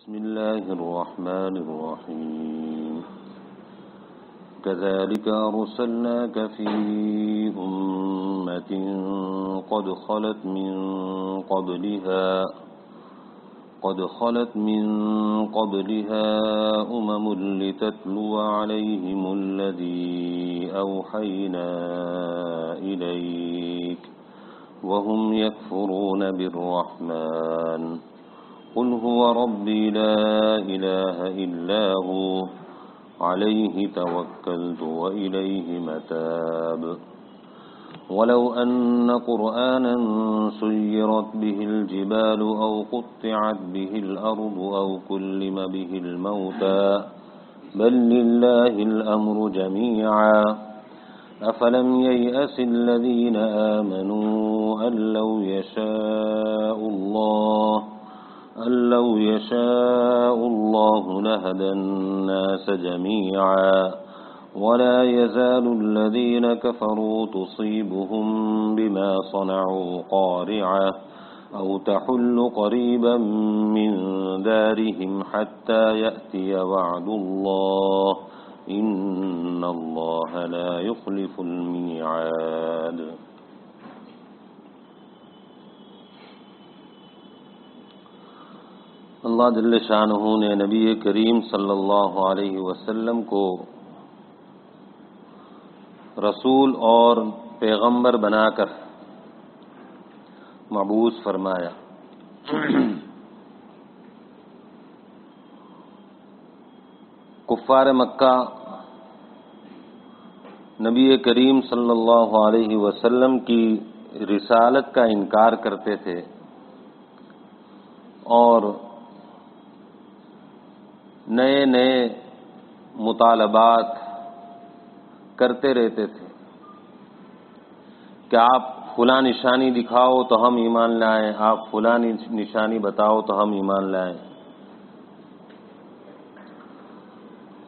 بسم الله الرحمن الرحيم كذلك أرسلناك في أمة قد خلت من قبلها أمم لتتلو عليهم الذي أوحينا إليك وهم يكفرون بالرحمن قل هو ربي لا إله إلا هو عليه توكلت وإليه متاب ولو أن قرآنا سيرت به الجبال أو قطعت به الأرض أو كلم به الموتى بل لله الأمر جميعا أفلم ييأس الذين آمنوا أن لو يشاء الله لهدى الناس جميعا ولا يزال الذين كفروا تصيبهم بما صنعوا قارعة أو تحل قريبا من دارهم حتى يأتي وعد الله إن الله لا يخلف الميعاد. اللہ جل شانہ نے نبی کریم صلی اللہ علیہ وسلم کو رسول اور پیغمبر بنا کر مبعوث فرمایا. کفار مکہ نبی کریم صلی اللہ علیہ وسلم کی رسالت کا انکار کرتے تھے اور نئے نئے مطالبات کرتے رہتے تھے کہ آپ فلاں نشانی دکھاؤ تو ہم ایمان لائیں، آپ فلاں نشانی بتاؤ تو ہم ایمان لائیں.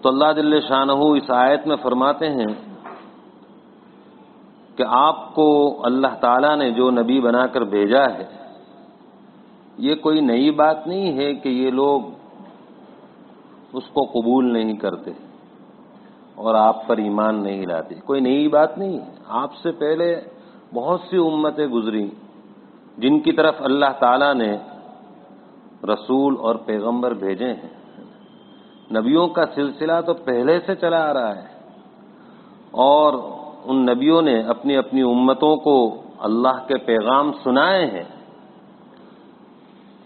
تو اللہ جل شانہ اس آیت میں فرماتے ہیں کہ آپ کو اللہ تعالیٰ نے جو نبی بنا کر بھیجا ہے یہ کوئی نئی بات نہیں ہے کہ یہ لوگ اس کو قبول نہیں کرتے اور آپ پر ایمان نہیں لاتے. کوئی نئی بات نہیں ہے. آپ سے پہلے بہت سی امتیں گزری جن کی طرف اللہ تعالیٰ نے رسول اور پیغمبر بھیجے ہیں. نبیوں کا سلسلہ تو پہلے سے چلا آ رہا ہے اور ان نبیوں نے اپنی اپنی امتوں کو اللہ کے پیغام سنائے ہیں.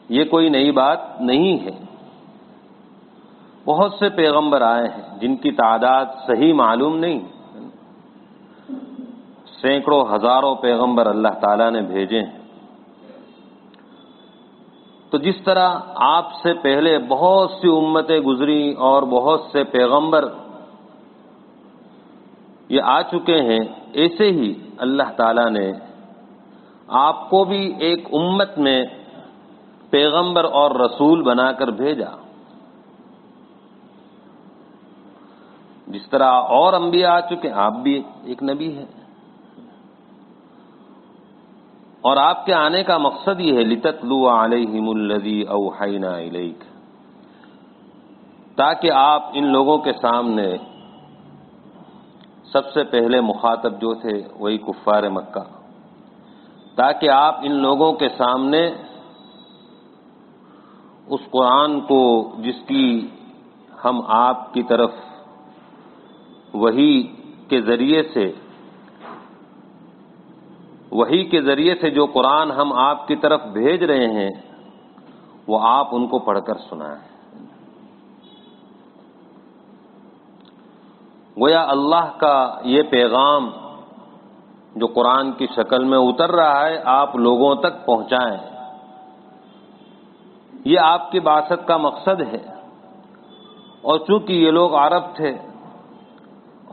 یہ کوئی نئی بات نہیں ہے. بہت سے پیغمبر آئے ہیں جن کی تعداد صحیح معلوم نہیں، سینکڑوں ہزاروں پیغمبر اللہ تعالیٰ نے بھیجے ہیں. تو جس طرح آپ سے پہلے بہت سی امتیں گزری اور بہت سے پیغمبر یہ آ چکے ہیں، ایسے ہی اللہ تعالیٰ نے آپ کو بھی ایک امت میں پیغمبر اور رسول بنا کر بھیجا. جس طرح اور انبیاء آ چکے، آپ بھی ایک نبی ہیں. اور آپ کے آنے کا مقصد یہ ہے لِتَتْلُوَ عَلَيْهِمُ الَّذِي أَوْحَيْنَا إِلَيْكَ، تاکہ آپ ان لوگوں کے سامنے سب سے پہلے مخاطب جو تھے وہی کفار مکہ، تاکہ آپ ان لوگوں کے سامنے اس قرآن کو جس کی ہم آپ کی طرف وحی کے ذریعے سے جو قرآن ہم آپ کی طرف بھیج رہے ہیں وہ آپ ان کو پڑھ کر سنائیں. گویا اللہ کا یہ پیغام جو قرآن کی شکل میں اتر رہا ہے آپ لوگوں تک پہنچائیں. یہ آپ کی بعثت کا مقصد ہے. اور چونکہ یہ لوگ عرب تھے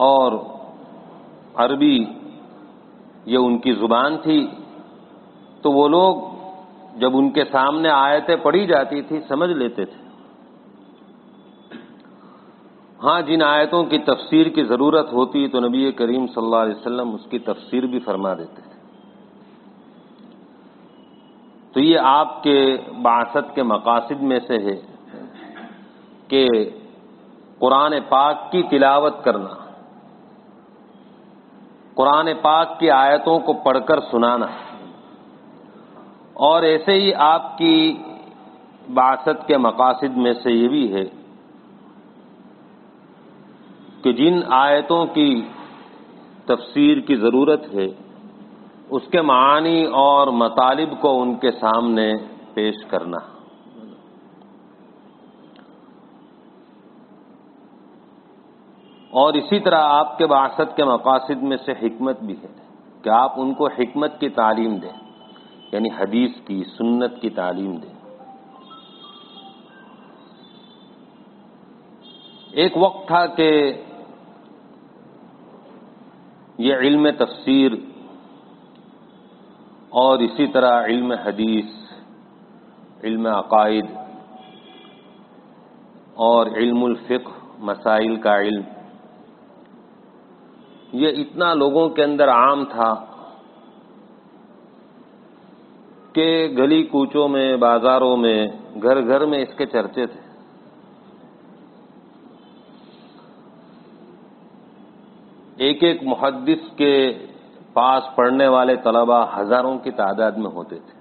اور عربی یہ ان کی زبان تھی تو وہ لوگ جب ان کے سامنے آیتیں پڑھی جاتی تھی سمجھ لیتے تھے. ہاں جن آیتوں کی تفسیر کی ضرورت ہوتی تو نبی کریم صلی اللہ علیہ وسلم اس کی تفسیر بھی فرما دیتے تھے. تو یہ آپ کے بعثت کے مقاصد میں سے ہے کہ قرآن پاک کی تلاوت کرنا، قرآن پاک کی آیتوں کو پڑھ کر سنانا، اور ایسے ہی آپ کی بعثت کے مقاصد میں سے یہ بھی ہے کہ جن آیتوں کی تفسیر کی ضرورت ہے اس کے معانی اور مطالب کو ان کے سامنے پیش کرنا۔ اور اسی طرح آپ کے بعثت کے مقاصد میں سے حکمت بھی ہے کہ آپ ان کو حکمت کی تعلیم دیں، یعنی حدیث کی، سنت کی تعلیم دیں۔ ایک وقت تھا کہ یہ علم تفسیر اور اسی طرح علم حدیث، علم عقائد اور علم الفقہ، مسائل کا علم، یہ اتنا لوگوں کے اندر عام تھا کہ گلی کوچوں میں، بازاروں میں، گھر گھر میں اس کے چرچے تھے۔ ایک ایک محدث کے پاس پڑھنے والے طلباء ہزاروں کی تعداد میں ہوتے تھے۔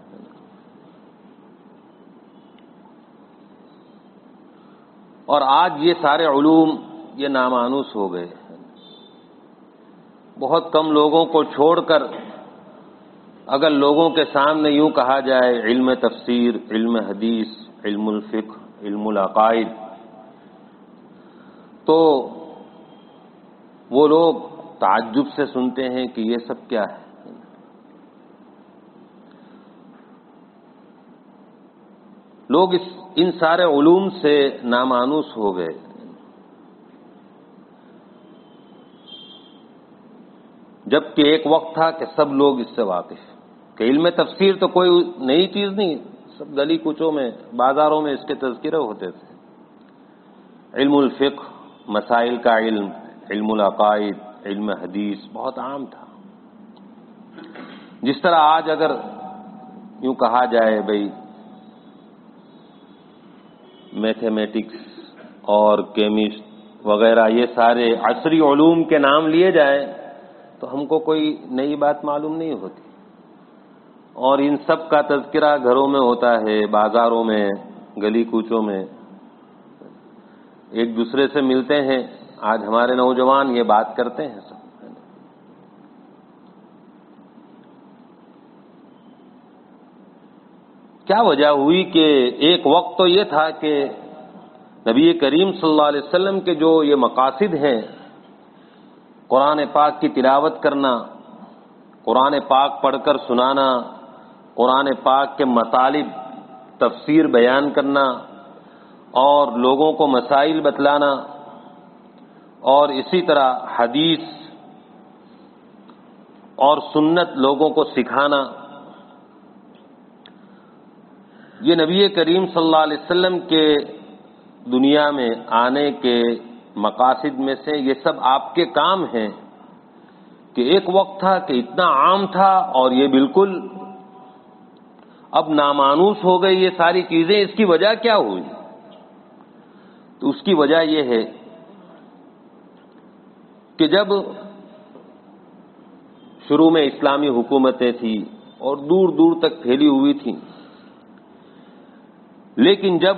اور آج یہ سارے علوم یہ نامانوس ہو گئے۔ بہت کم لوگوں کو چھوڑ کر اگر لوگوں کے سامنے یوں کہا جائے علم تفسیر، علم حدیث، علم الفقہ، علم العقائد، تو وہ لوگ تعجب سے سنتے ہیں کہ یہ سب کیا ہے۔ لوگ ان سارے علوم سے نامانوس ہو گئے۔ جبکہ ایک وقت تھا کہ سب لوگ اس سے واقف، کہ علم تفسیر تو کوئی نئی چیز نہیں، سب گلی کوچوں میں، بازاروں میں اس کے تذکرے ہوتے تھے۔ علم الفقہ، مسائل کا علم، علم العقائد، علم حدیث بہت عام تھا۔ جس طرح آج اگر یوں کہا جائے بھئی میتھمیٹکس اور کیمسٹ وغیرہ یہ سارے عصری علوم کے نام لیے جائیں تو ہم کو کوئی نئی بات معلوم نہیں ہوتی، اور ان سب کا تذکرہ گھروں میں ہوتا ہے، بازاروں میں، گلی کوچوں میں، ایک دوسرے سے ملتے ہیں۔ آج ہمارے نوجوان یہ بات کرتے ہیں سب۔ کیا وجہ ہوئی کہ ایک وقت تو یہ تھا کہ نبی کریم صلی اللہ علیہ وسلم کے جو یہ مقاصد ہیں، قرآن پاک کی تلاوت کرنا، قرآن پاک پڑھ کر سنانا، قرآن پاک کے مطالب تفسیر بیان کرنا اور لوگوں کو مسائل بتلانا، اور اسی طرح حدیث اور سنت لوگوں کو سکھانا، یہ نبی کریم صلی اللہ علیہ وسلم کے دنیا میں آنے کے مقاصد میں سے یہ سب آپ کے کام ہیں کہ ایک وقت تھا کہ اتنا عام تھا اور یہ بالکل اب نامانوس ہو گئی یہ ساری چیزیں۔ اس کی وجہ کیا ہوئی؟ تو اس کی وجہ یہ ہے کہ جب شروع میں اسلامی حکومتیں تھیں اور دور دور تک پھیلی ہوئی تھیں، لیکن جب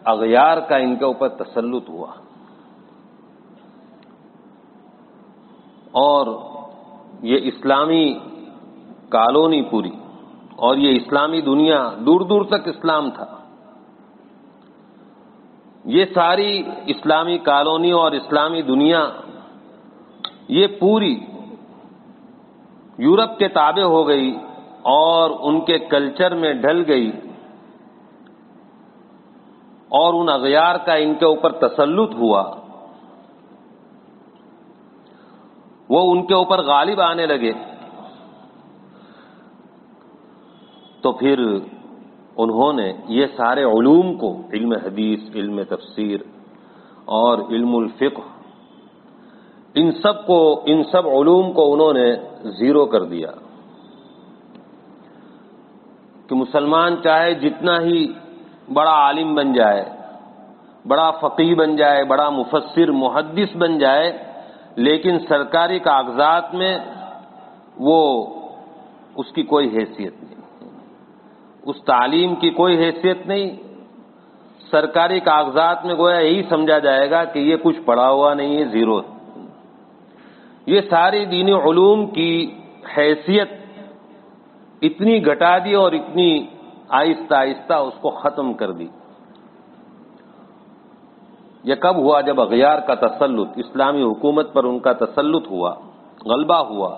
اغیار کا ان کے اوپر تسلط ہوا اور یہ اسلامی کالونی پوری اور یہ اسلامی دنیا، دور دور تک اسلام تھا، یہ ساری اسلامی کالونی اور اسلامی دنیا یہ پوری یورپ کے تابع ہو گئی اور ان کے کلچر میں ڈھل گئی، اور ان اغیار کا ان کے اوپر تسلط ہوا، وہ ان کے اوپر غالب آنے لگے، تو پھر انہوں نے یہ سارے علوم کو، علم حدیث، علم تفسیر اور علم الفقہ، ان سب علوم کو انہوں نے زیرو کر دیا کہ مسلمان چاہے جتنا ہی بڑا عالم بن جائے، بڑا فقیہ بن جائے، بڑا مفسر محدث بن جائے، لیکن سرکاری کاغذات میں وہ اس کی کوئی حیثیت نہیں، اس تعلیم کی کوئی حیثیت نہیں، سرکاری کاغذات میں گویا یہی سمجھا جائے گا کہ یہ کچھ پڑھا ہوا نہیں ہے، زیرو۔ یہ ساری دینی علوم کی حیثیت اتنی گھٹا دی اور اتنی آہستہ آہستہ اس کو ختم کر دی۔ یہ کب ہوا؟ جب اغیار کا تسلط، اسلامی حکومت پر ان کا تسلط ہوا، غلبہ ہوا،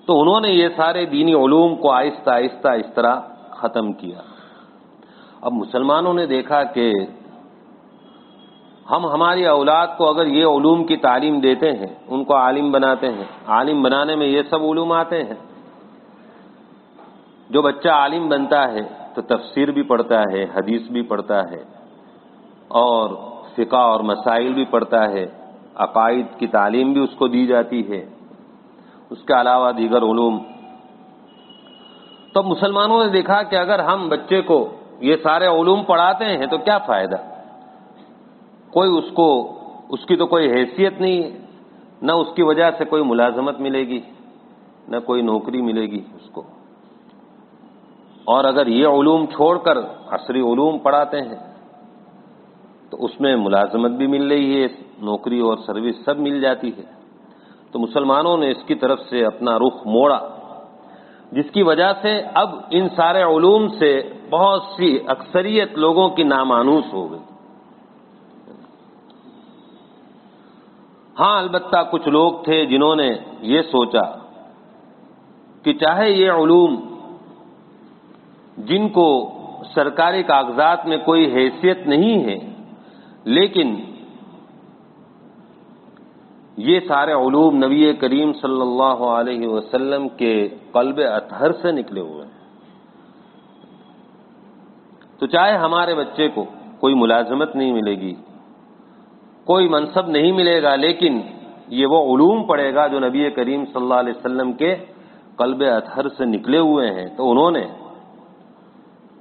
تو انہوں نے یہ سارے دینی علوم کو آہستہ آہستہ اس طرح ختم کیا۔ اب مسلمانوں نے دیکھا کہ ہم ہماری اولاد کو اگر یہ علوم کی تعلیم دیتے ہیں، ان کو عالم بناتے ہیں، عالم بنانے میں یہ سب علوم آتے ہیں، جو بچہ عالم بنتا ہے تو تفسیر بھی پڑھتا ہے، حدیث بھی پڑھتا ہے، اور فقہ اور مسائل بھی پڑھتا ہے، عقائد کی تعلیم بھی اس کو دی جاتی ہے، اس کے علاوہ دیگر علوم۔ تو مسلمانوں نے دیکھا کہ اگر ہم بچے کو یہ سارے علوم پڑھاتے ہیں تو کیا فائدہ؟ کوئی اس کی تو کوئی حیثیت نہیں ہے، نہ اس کی وجہ سے کوئی ملازمت ملے گی، نہ کوئی نوکری ملے گی اس کو۔ اور اگر یہ علوم چھوڑ کر عصری علوم پڑھاتے ہیں تو اس میں ملازمت بھی مل رہی ہے، نوکری اور سروس سب مل جاتی ہے۔ تو مسلمانوں نے اس کی طرف سے اپنا رخ موڑا، جس کی وجہ سے اب ان سارے علوم سے بہت سی اکثریت لوگوں کی نامانوس ہو گئی۔ ہاں، البتہ کچھ لوگ تھے جنہوں نے یہ سوچا کہ چاہے یہ علوم جن کو سرکاری کاغذات میں کوئی حیثیت نہیں ہے، لیکن یہ سارے علوم نبی کریم صلی اللہ علیہ وسلم کے قلب اطہر سے نکلے ہوئے ہیں، تو چاہے ہمارے بچے کو کوئی ملازمت نہیں ملے گی، کوئی منصب نہیں ملے گا، لیکن یہ وہ علوم پڑھے گا جو نبی کریم صلی اللہ علیہ وسلم کے قلب اطہر سے نکلے ہوئے ہیں۔ تو انہوں نے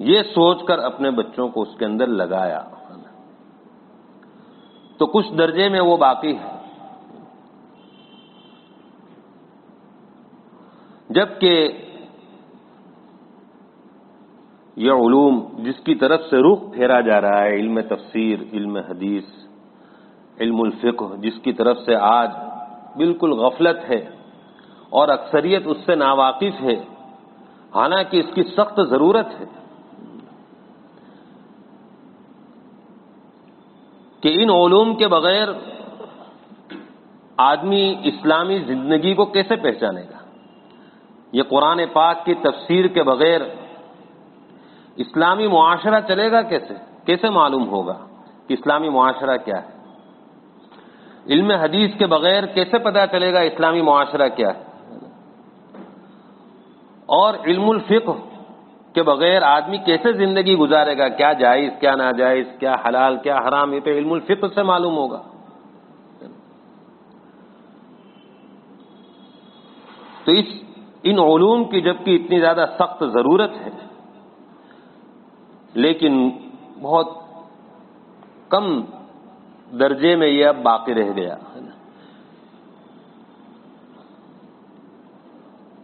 یہ سوچ کر اپنے بچوں کو اس کے اندر لگایا، تو کچھ درجے میں وہ باقی ہے، جبکہ یہ علوم جس کی طرف سے رخ پھیرا جا رہا ہے، علم تفسیر، علم حدیث، علم الفقہ، جس کی طرف سے آج بالکل غفلت ہے اور اکثریت اس سے ناواقف ہے، حالانکہ اس کی سخت ضرورت ہے کہ ان علوم کے بغیر آدمی اسلامی زندگی کو کیسے پہچانے گا؟ یہ قرآن پاک کی تفسیر کے بغیر اسلامی معاشرہ چلے گا کیسے؟ کیسے معلوم ہوگا کہ اسلامی معاشرہ کیا ہے؟ علم حدیث کے بغیر کیسے پتہ چلے گا اسلامی معاشرہ کیا ہے؟ اور علم الفقہ کے بغیر آدمی کیسے زندگی گزارے گا؟ کیا جائز، کیا ناجائز، کیا حلال، کیا حرام، یہ تو علم الفقہ سے معلوم ہوگا۔ تو ان علوم کی جبکہ اتنی زیادہ سخت ضرورت ہے، لیکن بہت کم درجے میں یہ اب باقی رہ گیا،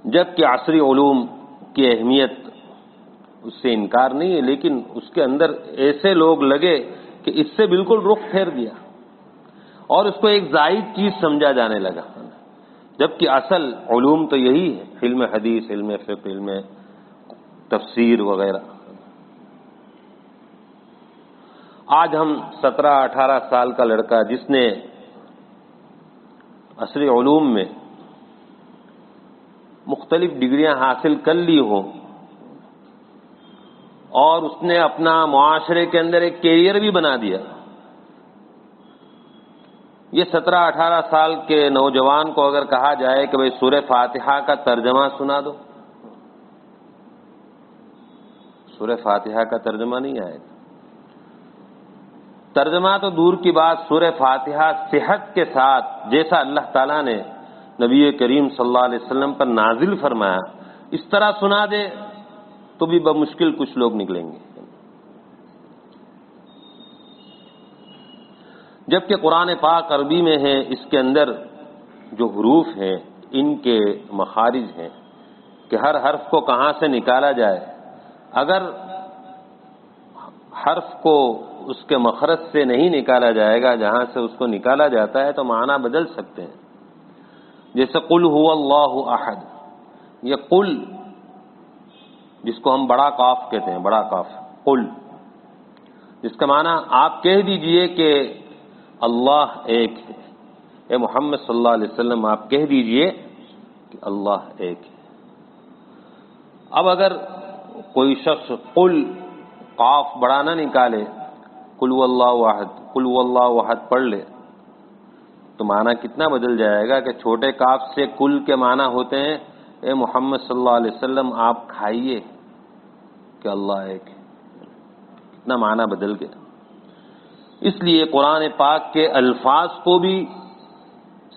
جبکہ عصری علوم کی اہمیت اس سے انکار نہیں ہے، لیکن اس کے اندر ایسے لوگ لگے کہ اس سے بالکل رخ پھیر دیا اور اس کو ایک زائد چیز سمجھا جانے لگا، جبکہ اصل علوم تو یہی ہے، علم حدیث، علم فقہ، علم تفسیر وغیرہ۔ آج ہم 17-18 سال کا لڑکا جس نے عصری علوم میں مختلف ڈگریاں حاصل کر لی ہوں اور اس نے اپنا معاشرے کے اندر ایک کیریئر بھی بنا دیا، یہ 17-18 سال کے نوجوان کو اگر کہا جائے کہ بھئی سورہ فاتحہ کا ترجمہ سنا دو، سورہ فاتحہ کا ترجمہ نہیں آئے گا۔ ترجمہ تو دور کی بات، سورہ فاتحہ صحت کے ساتھ جیسا اللہ تعالیٰ نے نبی کریم صلی اللہ علیہ وسلم پر نازل فرمایا اس طرح سنا دے تو بھی بمشکل کچھ لوگ نکلیں گے۔ جبکہ قرآن پاک عربی میں ہے، اس کے اندر جو حروف ہیں ان کے مخارج ہیں کہ ہر حرف کو کہاں سے نکالا جائے. اگر حرف کو اس کے مخرج سے نہیں نکالا جائے گا جہاں سے اس کو نکالا جاتا ہے تو معنی بدل سکتے ہیں. جیسے قل هو اللہ احد، یہ قل جس کو ہم بڑا قاف کہتے ہیں، بڑا قاف قل، جس کا معنی آپ کہہ دیجئے کہ اللہ ایک ہے. اے محمد صلی اللہ علیہ وسلم آپ کہہ دیجئے کہ اللہ ایک ہے. اب اگر کوئی شخص قل قاف بڑا نہ نکالے، قل هو اللہ احد، قل هو اللہ احد پڑھ لے تو معنی کتنا بدل جائے گا کہ چھوٹے کاف سے کل کے معنی ہوتے ہیں اے محمد صلی اللہ علیہ وسلم آپ کھائیے کہ اللہ ایک ہے. کتنا معنی بدل گیا. اس لیے قرآن پاک کے الفاظ کو بھی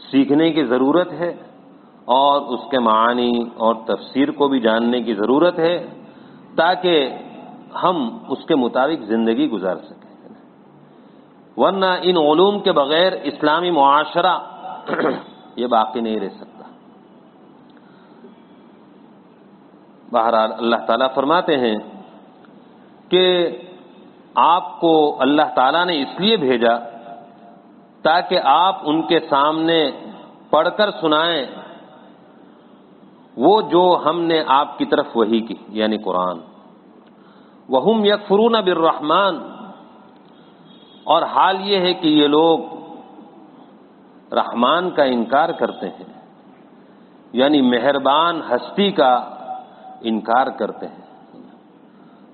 سیکھنے کی ضرورت ہے اور اس کے معانی اور تفسیر کو بھی جاننے کی ضرورت ہے تاکہ ہم اس کے مطابق زندگی گزار سکیں. ورنہ ان علوم کے بغیر اسلامی معاشرہ یہ باقی نہیں رہ سکتا. بہرحال اللہ تعالیٰ فرماتے ہیں کہ آپ کو اللہ تعالیٰ نے اس لیے بھیجا تاکہ آپ ان کے سامنے پڑھ کر سنائیں وہ جو ہم نے آپ کی طرف وحی کی، یعنی قرآن. وَهُمْ يَكْفُرُونَ بِالرَّحْمَنِ، اور حال یہ ہے کہ یہ لوگ رحمان کا انکار کرتے ہیں، یعنی مہربان ہستی کا انکار کرتے ہیں.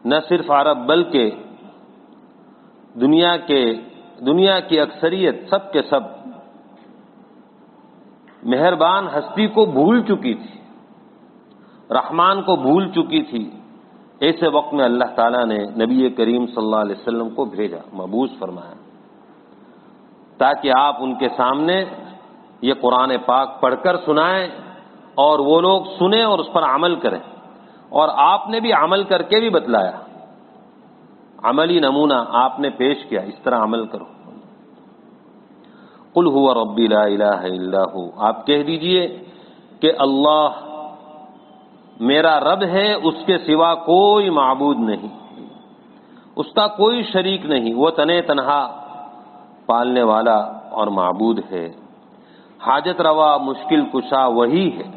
نہ صرف عرب بلکہ دنیا کی اکثریت سب کے سب مہربان ہستی کو بھول چکی تھی، رحمان کو بھول چکی تھی. ایسے وقت میں اللہ تعالیٰ نے نبی کریم صلی اللہ علیہ وسلم کو بھیجا، مبعوث فرمایا تاکہ آپ ان کے سامنے یہ قرآن پاک پڑھ کر سنائیں اور وہ لوگ سنیں اور اس پر عمل کریں. اور آپ نے بھی عمل کر کے بھی بتلایا، عملی نمونہ آپ نے پیش کیا، اس طرح عمل کرو. قل هو ربی لا الہ الا ہو، آپ کہہ دیجئے کہ اللہ میرا رب ہے، اس کے سوا کوئی معبود نہیں، اس کا کوئی شریک نہیں، وہ تنے تنہا پالنے والا اور معبود ہے. حاجت روا مشکل کشا وہی ہے،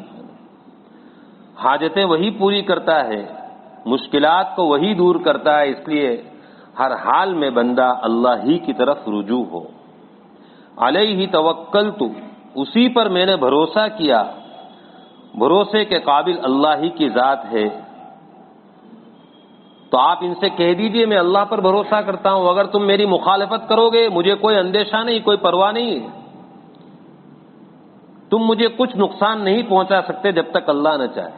حاجتیں وہی پوری کرتا ہے، مشکلات کو وہی دور کرتا ہے. اس لیے ہر حال میں بندہ اللہ ہی کی طرف رجوع ہو. علیہ توکلت، اسی پر میں نے بھروسہ کیا. بھروسے کے قابل اللہ ہی کی ذات ہے. تو آپ ان سے کہہ دیجئے میں اللہ پر بھروسہ کرتا ہوں، اگر تم میری مخالفت کرو گے مجھے کوئی اندیشہ نہیں، کوئی پرواہ نہیں، تم مجھے کچھ نقصان نہیں پہنچا سکتے جب تک اللہ نہ چاہے.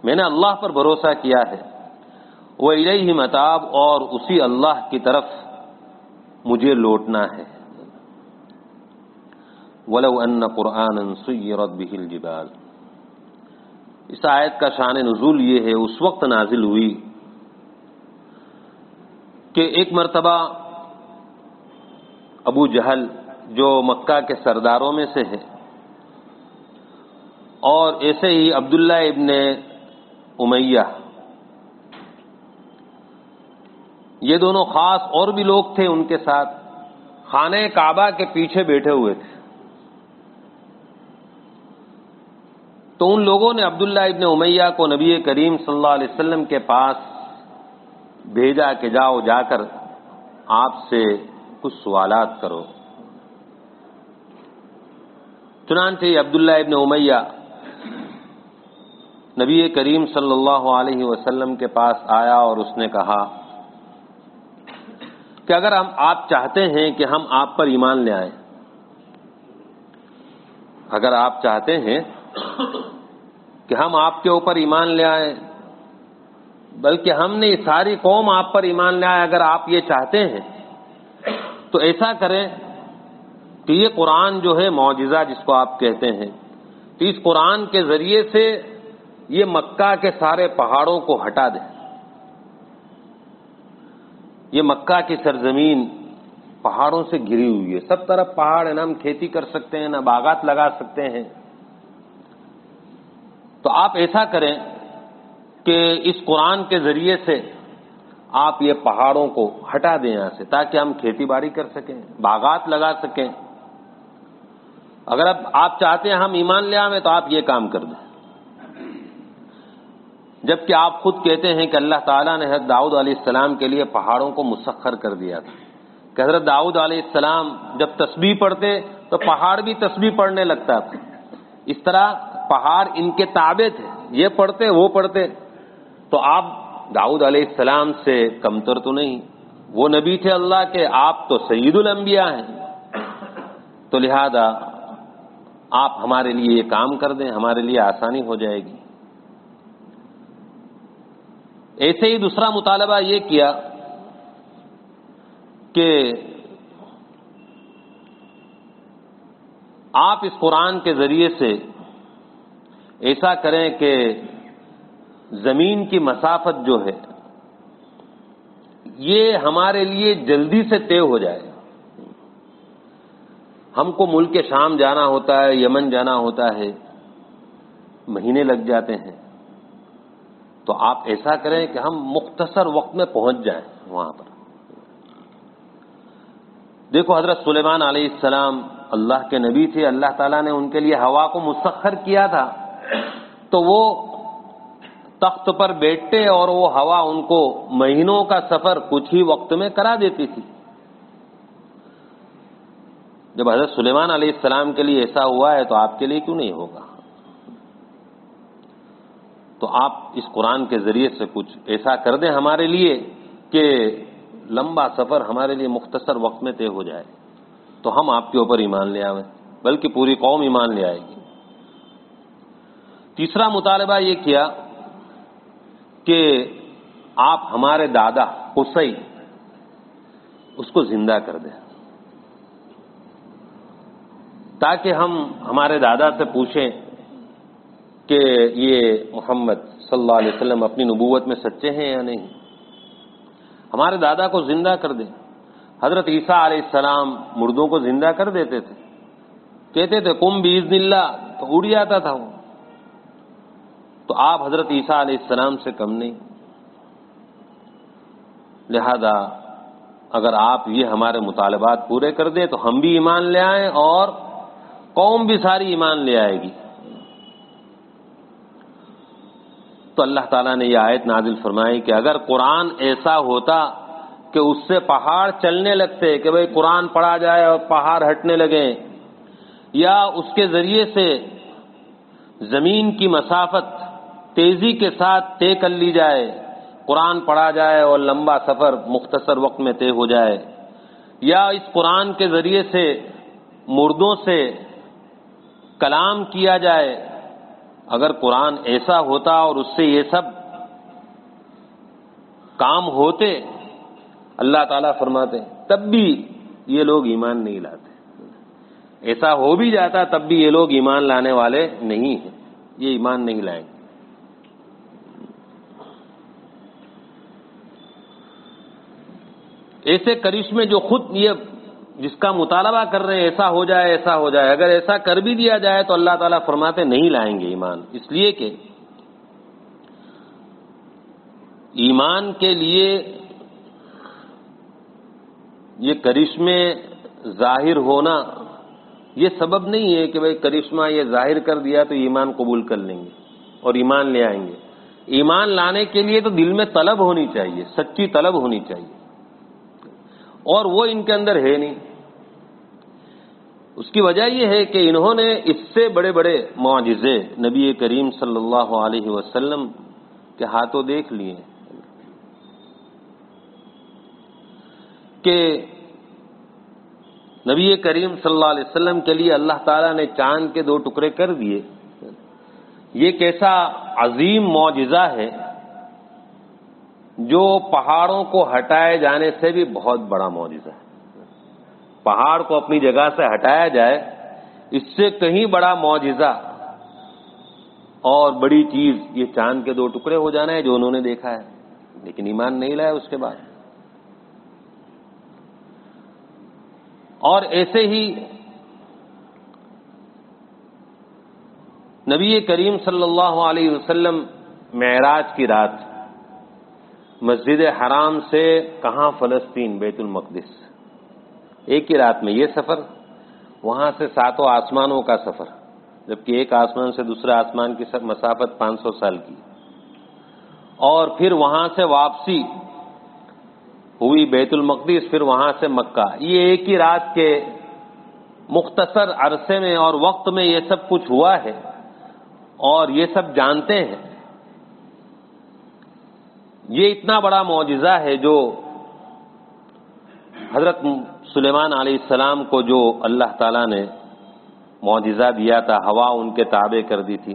میں نے اللہ پر بھروسہ کیا ہے. وَإِلَيْهِ مَتَابُ، اور اسی اللہ کی طرف مجھے لوٹنا ہے. وَلَوْ أَنَّ قُرْآنًا سُيِّرَتْ بِهِ الْجِبَالُ، اس آیت کا شان نزول یہ ہے، اس وقت نازل ہوئی کہ ایک مرتبہ ابو جہل جو مکہ کے سرداروں میں سے ہے، اور ایسے ہی عبداللہ ابن امیہ، یہ دونوں خاص اور بھی لوگ تھے ان کے ساتھ، خانہ کعبہ کے پیچھے بیٹھے ہوئے تھے. تو ان لوگوں نے عبداللہ ابن امیہ کو نبی کریم صلی اللہ علیہ وسلم کے پاس بھیجا کہ جاؤ جا کر آپ سے کچھ سوالات کرو. چنانچہ عبداللہ ابن امیہ نبی کریم صلی اللہ علیہ وسلم کے پاس آیا اور اس نے کہا کہ اگر آپ چاہتے ہیں کہ ہم آپ پر ایمان لے آئیں، اگر آپ چاہتے ہیں کہ ہم آپ کے اوپر ایمان لے آئیں، بلکہ ہم نے ساری قوم آپ پر ایمان لے آئے، اگر آپ یہ چاہتے ہیں تو ایسا کریں کہ یہ قرآن جو ہے معجزہ جس کو آپ کہتے ہیں، تو اس قرآن کے ذریعے سے یہ مکہ کے سارے پہاڑوں کو ہٹا دیں، یہ مکہ کی سرزمین پہاڑوں سے گھری ہوئی ہے، سب طرف پہاڑ ہے، نہ ہم کھیتی کر سکتے ہیں، نہ باغات لگا سکتے ہیں. تو آپ ایسا کریں کہ اس قرآن کے ذریعے سے آپ یہ پہاڑوں کو ہٹا دیں یہاں سے، تاکہ ہم کھیتی باڑی کر سکیں، باغات لگا سکیں. اگر اب آپ چاہتے ہیں ہم ایمان لے آئیں تو آپ یہ کام کر دیں. جبکہ آپ خود کہتے ہیں کہ اللہ تعالیٰ نے حضرت داؤد علیہ السلام کے لیے پہاڑوں کو مسخر کر دیا تھا، کہ حضرت داؤد علیہ السلام جب تسبیح پڑھتے تو پہاڑ بھی تسبیح پڑھنے لگتا تھا. اس طرح پہاڑ ان کے تابع تھے، یہ پڑھتے وہ پڑھتے. تو آپ داؤد علیہ السلام سے کمتر تو نہیں، وہ نبی تھے اللہ کے، آپ تو سید الانبیاء ہیں. تو لہذا آپ ہمارے لیے یہ کام کر دیں، ہمارے لیے آسانی ہو جائے گی. ایسے ہی دوسرا مطالبہ یہ کیا کہ آپ اس قرآن کے ذریعے سے ایسا کریں کہ زمین کی مسافت جو ہے یہ ہمارے لیے جلدی سے طے ہو جائے. ہم کو ملک شام جانا ہوتا ہے، یمن جانا ہوتا ہے، مہینے لگ جاتے ہیں. تو آپ ایسا کریں کہ ہم مختصر وقت میں پہنچ جائیں وہاں پر. دیکھو حضرت سلیمان علیہ السلام اللہ کے نبی تھے، اللہ تعالیٰ نے ان کے لیے ہوا کو مسخر کیا تھا، تو وہ تخت پر بیٹھتے اور وہ ہوا ان کو مہینوں کا سفر کچھ ہی وقت میں کرا دیتی تھی. جب حضرت سلیمان علیہ السلام کے لیے ایسا ہوا ہے تو آپ کے لیے کیوں نہیں ہوگا؟ تو آپ اس قرآن کے ذریعے سے کچھ ایسا کر دیں ہمارے لیے کہ لمبا سفر ہمارے لیے مختصر وقت میں طے ہو جائے، تو ہم آپ کے اوپر ایمان لے آئیں، بلکہ پوری قوم ایمان لے آئے گی. تیسرا مطالبہ یہ کیا کہ آپ ہمارے دادا قصی اس کو زندہ کر دیں، تاکہ ہم ہمارے دادا سے پوچھیں کہ یہ محمد صلی اللہ علیہ وسلم اپنی نبوت میں سچے ہیں یا نہیں. ہمارے دادا کو زندہ کر دیں. حضرت عیسیٰ علیہ السلام مردوں کو زندہ کر دیتے تھے، کہتے تھے قم باذن اللہ، تو اڑ جاتا تھا وہ. تو آپ حضرت عیسیٰ علیہ السلام سے کم نہیں. لہذا اگر آپ یہ ہمارے مطالبات پورے کر دیں تو ہم بھی ایمان لے آئیں اور قوم بھی ساری ایمان لے آئے گی. تو اللہ تعالیٰ نے یہ آیت نازل فرمائی کہ اگر قرآن ایسا ہوتا کہ اس سے پہاڑ چلنے لگتے، کہ بھئی قرآن پڑھا جائے اور پہاڑ ہٹنے لگیں، یا اس کے ذریعے سے زمین کی مسافت تیزی کے ساتھ طے کر لی جائے، قرآن پڑھا جائے اور لمبا سفر مختصر وقت میں طے ہو جائے، یا اس قرآن کے ذریعے سے مردوں سے کلام کیا جائے، اگر قرآن ایسا ہوتا اور اس سے یہ سب کام ہوتے، اللہ تعالیٰ فرماتے، تب بھی یہ لوگ ایمان نہیں لاتے. ایسا ہو بھی جاتا تب بھی یہ لوگ ایمان لانے والے نہیں ہیں، یہ ایمان نہیں لائیں گے. ایسے کرشمے جو خود یہ جس کا مطالبہ کر رہے ہیں ایسا ہو جائے ایسا ہو جائے، اگر ایسا کر بھی دیا جائے تو اللہ تعالیٰ فرماتے نہیں لائیں گے ایمان. اس لیے کہ ایمان کے لیے یہ کرشمے ظاہر ہونا یہ سبب نہیں ہے کہ بھئی کرشمہ یہ ظاہر کر دیا تو ایمان قبول کر لیں گے اور ایمان لے آئیں گے. ایمان لانے کے لیے تو دل میں طلب ہونی چاہیے، سچی طلب ہونی چاہیے، اور وہ ان کے اندر ہے نہیں. اس کی وجہ یہ ہے کہ انہوں نے اس سے بڑے بڑے معجزے نبی کریم صلی اللہ علیہ وسلم کے ہاتھوں دیکھ لیے کہ نبی کریم صلی اللہ علیہ وسلم کے لیے اللہ تعالیٰ نے چاند کے 2 ٹکڑے کر دیے. یہ کیسا عظیم معجزہ ہے جو پہاڑوں کو ہٹائے جانے سے بھی بہت بڑا معجزہ ہے. پہاڑ کو اپنی جگہ سے ہٹایا جائے، اس سے کہیں بڑا معجزہ اور بڑی چیز یہ چاند کے 2 ٹکڑے ہو جانا ہے جو انہوں نے دیکھا ہے، لیکن ایمان نہیں لایا اس کے بعد. اور ایسے ہی نبی کریم صلی اللہ علیہ وسلم معراج کی رات مسجد حرام سے کہاں فلسطین بیت المقدس، ایک ہی رات میں یہ سفر، وہاں سے 7 آسمانوں کا سفر، جبکہ ایک آسمان سے دوسرے آسمان کی مسافت 500 سال کی، اور پھر وہاں سے واپسی ہوئی بیت المقدس، پھر وہاں سے مکہ، یہ ایک ہی رات کے مختصر عرصے میں اور وقت میں یہ سب کچھ ہوا ہے، اور یہ سب جانتے ہیں۔ یہ اتنا بڑا معجزہ ہے جو حضرت سلیمان علیہ السلام کو جو اللہ تعالیٰ نے معجزہ دیا تھا، ہوا ان کے تابع کر دی تھی،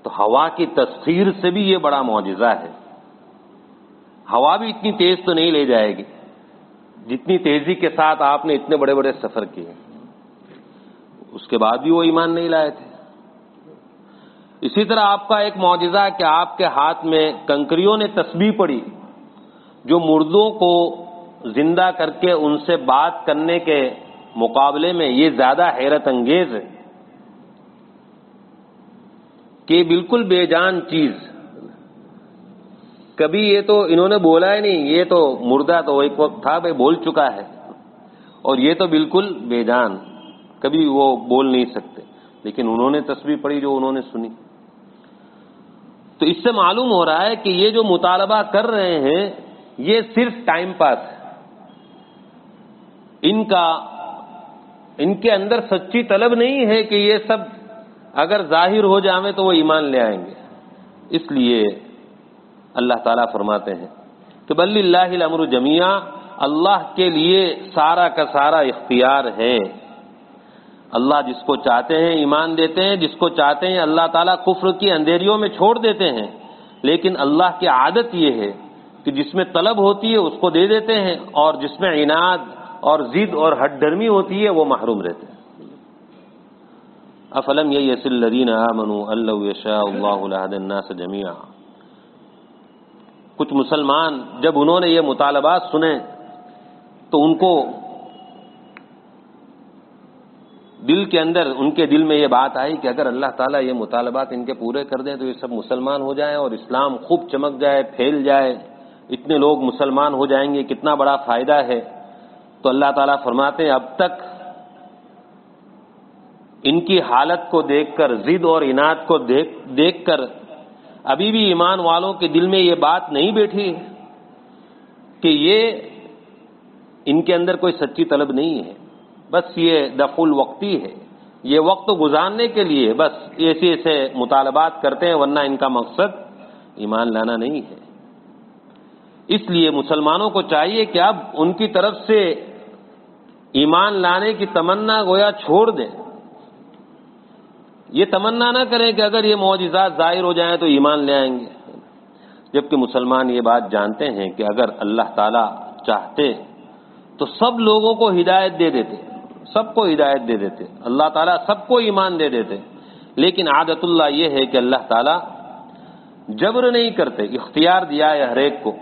تو ہوا کی تسخیر سے بھی یہ بڑا معجزہ ہے۔ ہوا بھی اتنی تیز تو نہیں لے جائے گی جتنی تیزی کے ساتھ آپ نے اتنے بڑے بڑے سفر کیے، اس کے بعد بھی وہ ایمان نہیں لائے تھے۔ اسی طرح آپ کا ایک معجزہ کہ آپ کے ہاتھ میں کنکریوں نے تسبیح پڑی، جو مردوں کو زندہ کر کے ان سے بات کرنے کے مقابلے میں یہ زیادہ حیرت انگیز ہے کہ بالکل بے جان چیز، کبھی یہ تو انہوں نے بولا ہی نہیں، یہ تو مردہ تو ایک وقت تھا بھائی بول چکا ہے، اور یہ تو بالکل بے جان، کبھی وہ بول نہیں سکتے، لیکن انہوں نے تسبیح پڑھی جو انہوں نے سنی۔ تو اس سے معلوم ہو رہا ہے کہ یہ جو مطالبہ کر رہے ہیں یہ صرف ٹائم پاس ہے، ان کے اندر سچی طلب نہیں ہے کہ یہ سب اگر ظاہر ہو جائیں تو وہ ایمان لے آئیں گے۔ اس لیے اللہ تعالیٰ فرماتے ہیں کہ بل للہ الامر جمیعا، اللہ کے لیے سارا کا سارا اختیار ہے۔ اللہ جس کو چاہتے ہیں ایمان دیتے ہیں، جس کو چاہتے ہیں اللہ تعالیٰ کفر کی اندھیریوں میں چھوڑ دیتے ہیں، لیکن اللہ کی عادت یہ ہے کہ جس میں طلب ہوتی ہے اس کو دے دیتے ہیں، اور جس میں عناد اور ضد اور ہٹ ڈرمی ہوتی ہے وہ محروم رہتے ہیں۔ افلم ییأس الذین آمنوا ان لو یشاء اللہ لہدی الناس جمیعا، کچھ مسلمان جب انہوں نے یہ مطالبات سنے تو ان کو دل کے اندر، ان کے دل میں یہ بات آئی کہ اگر اللہ تعالیٰ یہ مطالبات ان کے پورے کر دیں تو یہ سب مسلمان ہو جائیں اور اسلام خوب چمک جائے، پھیل جائے، اتنے لوگ مسلمان ہو جائیں گے، کتنا بڑا فائدہ ہے۔ تو اللہ تعالیٰ فرماتے ہیں اب تک ان کی حالت کو دیکھ کر، ضد اور عناد کو دیکھ کر ابھی بھی ایمان والوں کے دل میں یہ بات نہیں بیٹھی کہ یہ ان کے اندر کوئی سچی طلب نہیں ہے، بس یہ دخول وقتی ہے، یہ وقت گزارنے کے لیے بس ایسے ایسے مطالبات کرتے ہیں، ورنہ ان کا مقصد ایمان لانا نہیں ہے۔ اس لیے مسلمانوں کو چاہیے کہ اب ان کی طرف سے ایمان لانے کی تمنا گویا چھوڑ دیں، یہ تمنا نہ کریں کہ اگر یہ معجزات ظاہر ہو جائیں تو ایمان لے آئیں گے، جبکہ مسلمان یہ بات جانتے ہیں کہ اگر اللہ تعالیٰ چاہتے تو سب لوگوں کو ہدایت دے دیتے، سب کو ہدایت دے دیتے، اللہ تعالیٰ سب کو ایمان دے دیتے، لیکن عادت اللہ یہ ہے کہ اللہ تعالیٰ جبر نہیں کرتے، اختیار دیا ہے ہر ایک کو،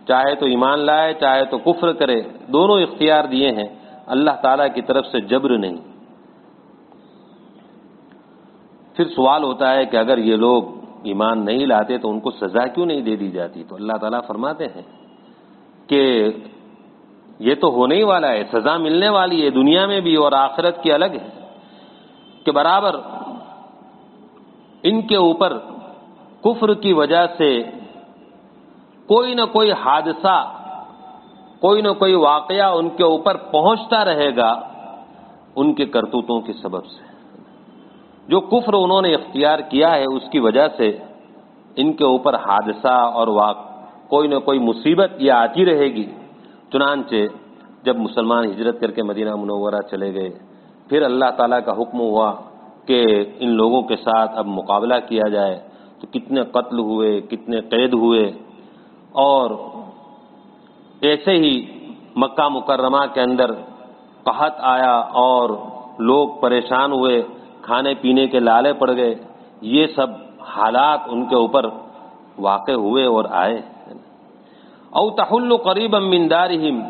چاہے تو ایمان لائے چاہے تو کفر کرے، دونوں اختیار دیے ہیں، اللہ تعالیٰ کی طرف سے جبر نہیں۔ پھر سوال ہوتا ہے کہ اگر یہ لوگ ایمان نہیں لاتے تو ان کو سزا کیوں نہیں دے دی جاتی؟ تو اللہ تعالیٰ فرماتے ہیں کہ یہ تو ہونے ہی والا ہے، سزا ملنے والی ہے، دنیا میں بھی اور آخرت کی الگ ہے، کہ برابر ان کے اوپر کفر کی وجہ سے کوئی نہ کوئی حادثہ، کوئی نہ کوئی واقعہ ان کے اوپر پہنچتا رہے گا ان کے کرتوتوں کے سبب سے۔ جو کفر انہوں نے اختیار کیا ہے اس کی وجہ سے ان کے اوپر حادثہ اور کوئی نہ کوئی مصیبت یہ آتی رہے گی۔ چنانچہ جب مسلمان ہجرت کر کے مدینہ منورہ چلے گئے، پھر اللہ تعالیٰ کا حکم ہوا کہ ان لوگوں کے ساتھ اب مقابلہ کیا جائے، تو کتنے قتل ہوئے، کتنے قید ہوئے، اور ایسے ہی مکہ مکرمہ کے اندر قحط آیا اور لوگ پریشان ہوئے، کھانے پینے کے لالے پڑ گئے، یہ سب حالات ان کے اوپر واقع ہوئے اور آئے۔ او تحل قریبا من دارہم،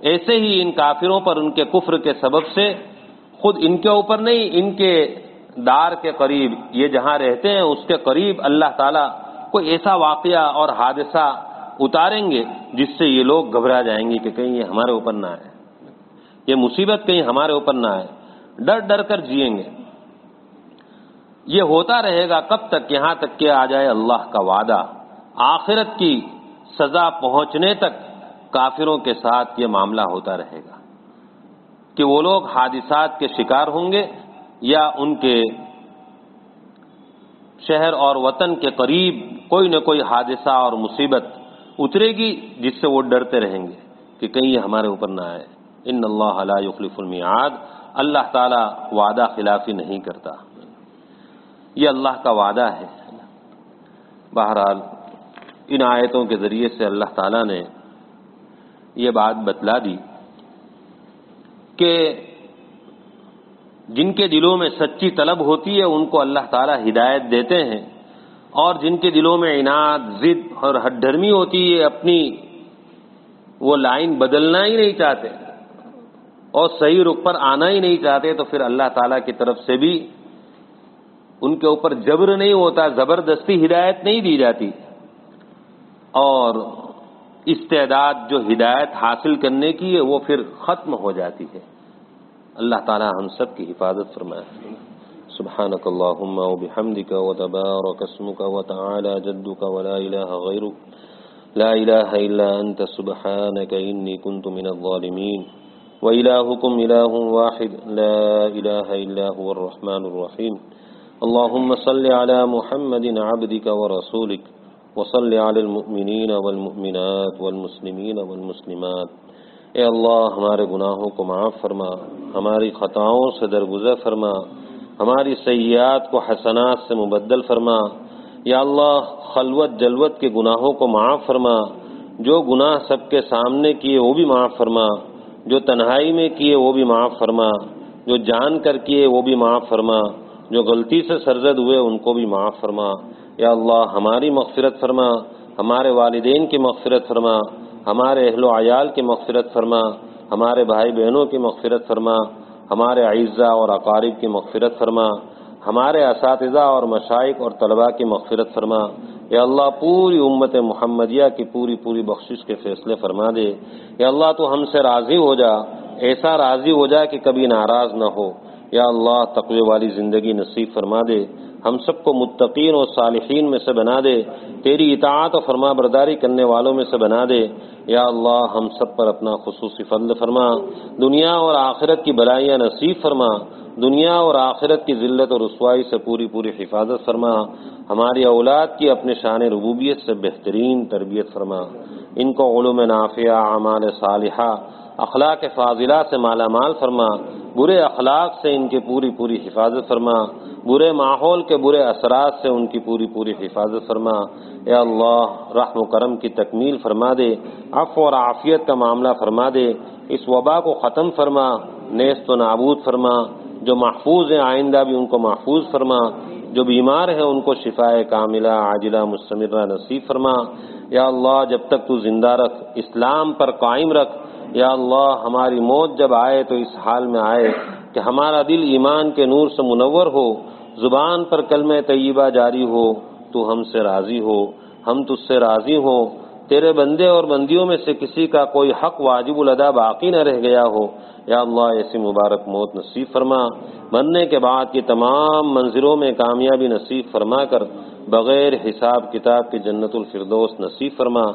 ایسے ہی ان کافروں پر ان کے کفر کے سبب سے خود ان کے اوپر نہیں، ان کے دار کے قریب، یہ جہاں رہتے ہیں اس کے قریب اللہ تعالیٰ کوئی ایسا واقعہ اور حادثہ اتاریں گے جس سے یہ لوگ گھبرا جائیں گے کہ کہیں یہ ہمارے اوپر نہ آئے، یہ مصیبت کہیں ہمارے اوپر نہ آئے، ڈر ڈر کر جئیں گے۔ یہ ہوتا رہے گا کب تک؟ یہاں تک کہ آ جائے اللہ کا وعدہ، آخرت کی سزا پہنچنے تک کافروں کے ساتھ یہ معاملہ ہوتا رہے گا کہ وہ لوگ حادثات کے شکار ہوں گے یا ان کے شہر اور وطن کے قریب کوئی نہ کوئی حادثہ اور مصیبت اترے گی جس سے وہ ڈرتے رہیں گے کہ کہیں یہ ہمارے اوپر نہ آئے۔ ان اللہ لا یخلف المیعاد، اللہ تعالیٰ وعدہ خلافی نہیں کرتا، یہ اللہ کا وعدہ ہے۔ بہرحال ان آیتوں کے ذریعے سے اللہ تعالیٰ نے یہ بات بتلا دی کہ جن کے دلوں میں سچی طلب ہوتی ہے ان کو اللہ تعالیٰ ہدایت دیتے ہیں، اور جن کے دلوں میں عناد، ضد اور ہٹ دھرمی ہوتی ہے، اپنی وہ لائن بدلنا ہی نہیں چاہتے اور صحیح رخ پر آنا ہی نہیں چاہتے، تو پھر اللہ تعالیٰ کی طرف سے بھی ان کے اوپر جبر نہیں ہوتا، زبردستی ہدایت نہیں دی جاتی، اور استعداد جو ہدایت حاصل کرنے کی ہے وہ پھر ختم ہو جاتی ہے۔ اللہ تعالی ہم سب کی حفاظت فرمائے۔ سبحانک اللہم وبحمدک وتبارک اسمک وتعالی جدک ولا الہ غیرک لا الہ الا انت سبحانک انی کنت من الظالمین وإلہکم الہ واحد لا الہ الا هو الرحمن الرحیم اللہم صل علی محمد عبدک ورسولک وصل علی المؤمنین والمؤمنات والمسلمین والمسلمات۔ اے اللہ ہمارے گناہوں کو معاف فرما، ہماری خطاؤں سے درگزر فرما، ہماری سیئات کو حسنات سے مبدل فرما۔ یا اللہ خلوت جلوت کے گناہوں کو معاف فرما، جو گناہ سب کے سامنے کیے وہ بھی معاف فرما، جو تنہائی میں کیے وہ بھی معاف فرما، جو جان کر کیے وہ بھی معاف فرما، جو غلطی سے سرزد ہوئے ان کو بھی معاف فرما۔ یا اللہ ہماری مغفرت فرما، ہمارے والدین کی مغفرت فرما، ہمارے اہل و عیال کی مغفرت فرما، ہمارے بھائی بہنوں کی مغفرت فرما، ہمارے اعزاء اور اقارب کی مغفرت فرما، ہمارے اساتذہ اور مشائخ اور طلباء کی مغفرت فرما۔ یا اللہ پوری امت محمدیہ کی پوری بخشش کے فیصلے فرما دے۔ یا اللہ تو ہم سے راضی ہو جا، ایسا راضی ہو جا کہ کبھی ناراض نہ ہو۔ یا اللہ تقوی والی زندگی نصیب فرما دے، ہم سب کو متقین اور صالحین میں سے بنا دے، تیری اطاعت و فرما برداری کرنے والوں میں سے بنا دے۔ یا اللہ ہم سب پر اپنا خصوصی فضل فرما، دنیا اور آخرت کی بلائیاں نصیب فرما، دنیا اور آخرت کی ذلت اور رسوائی سے پوری حفاظت فرما، ہماری اولاد کی اپنے شان ربوبیت سے بہترین تربیت فرما، ان کو علوم نافعہ، اعمال صالحہ، اخلاق فاضلہ سے مالا مال فرما، برے اخلاق سے ان کی پوری حفاظت فرما، برے ماحول کے برے اثرات سے ان کی پوری حفاظت فرما۔ اے اللہ رحم و کرم کی تکمیل فرما دے، عفو اور عافیت کا معاملہ فرما دے، اس وبا کو ختم فرما، نیست و نابود فرما، جو محفوظ ہیں آئندہ بھی ان کو محفوظ فرما، جو بیمار ہیں ان کو شفاء کاملہ عاجلہ مستمرہ نصیب فرما۔ یا اللہ جب تک تو زندہ رکھ، اسلام پر قائم رکھ۔ یا اللہ ہماری موت جب آئے تو اس حال میں آئے کہ ہمارا دل ایمان کے نور سے منور ہو، زبان پر کلمہ طیبہ جاری ہو، تو ہم سے راضی ہو، ہم تجھ سے راضی ہو، تیرے بندے اور بندیوں میں سے کسی کا کوئی حق واجب الادا باقی نہ رہ گیا ہو۔ یا اللہ ایسی مبارک موت نصیب فرما، مرنے کے بعد کی تمام منزلوں میں کامیابی نصیب فرما کر بغیر حساب کتاب کی جنت الفردوس نصیب فرما۔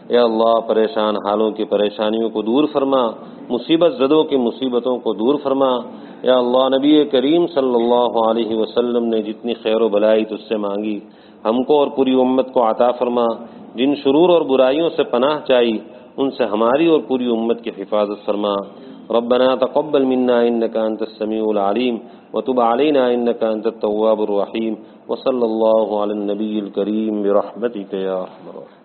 یا اللہ پریشان حالوں کی پریشانیوں کو دور فرما، مصیبت زدوں کی مصیبتوں کو دور فرما۔ یا اللہ نبی کریم صلی اللہ علیہ وسلم نے جتنی خیر و بلائی تجھ سے مانگی ہم کو اور پوری امت کو عطا فرما، جن شرور اور برائیوں سے پناہ چاہی ان سے ہماری اور پوری امت کی حفاظت فرما۔ ربنا تقبل منا انك انت السميع العليم وتب علينا انك انت التواب الرحيم وصلى الله على النبي الكريم برحمتك يا ارحم الراحمين۔